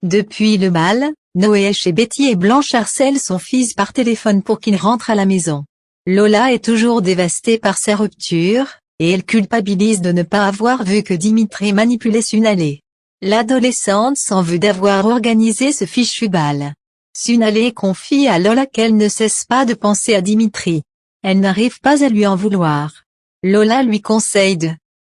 Depuis le bal, Noé est chez Betty et Blanche harcèle son fils par téléphone pour qu'il rentre à la maison. Lola est toujours dévastée par sa rupture, et elle culpabilise de ne pas avoir vu que Dimitri manipulait Sunalé. L'adolescente s'en veut d'avoir organisé ce fichu bal. Sunalé confie à Lola qu'elle ne cesse pas de penser à Dimitri. Elle n'arrive pas à lui en vouloir. Lola lui conseille de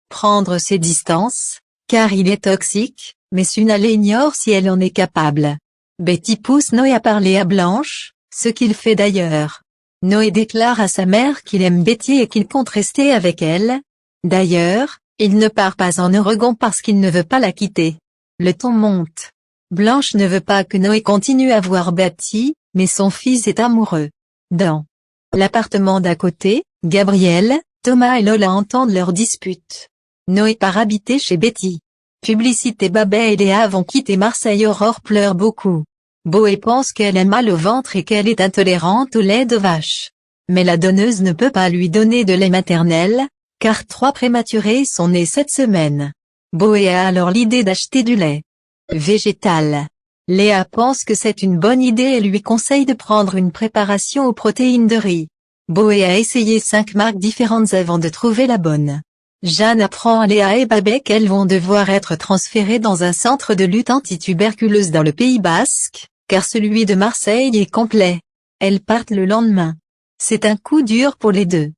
prendre ses distances, car il est toxique, mais Sunalé ignore si elle en est capable. Betty pousse Noé à parler à Blanche, ce qu'il fait d'ailleurs. Noé déclare à sa mère qu'il aime Betty et qu'il compte rester avec elle. D'ailleurs, il ne part pas en Oregon parce qu'il ne veut pas la quitter. Le ton monte. Blanche ne veut pas que Noé continue à voir Betty, mais son fils est amoureux. Dans l'appartement d'à côté, Gabriel, Thomas et Lola entendent leur dispute. Noé part habiter chez Betty. Publicité. Babet et Léa vont quitter Marseille. Aurore pleure beaucoup. Boé pense qu'elle a mal au ventre et qu'elle est intolérante au lait de vache. Mais la donneuse ne peut pas lui donner de lait maternel, car 3 prématurés sont nés cette semaine. Boé a alors l'idée d'acheter du lait végétal. Léa pense que c'est une bonne idée et lui conseille de prendre une préparation aux protéines de riz. Boé a essayé 5 marques différentes avant de trouver la bonne. Jeanne apprend à Léa et Babet qu'elles vont devoir être transférées dans un centre de lutte antituberculeuse dans le Pays Basque, car celui de Marseille est complet. Elles partent le lendemain. C'est un coup dur pour les deux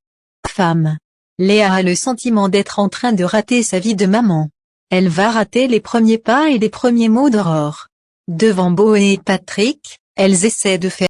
femmes. Léa a le sentiment d'être en train de rater sa vie de maman. Elle va rater les premiers pas et les premiers mots d'Aurore. Devant Boé et Patrick, elles essaient de faire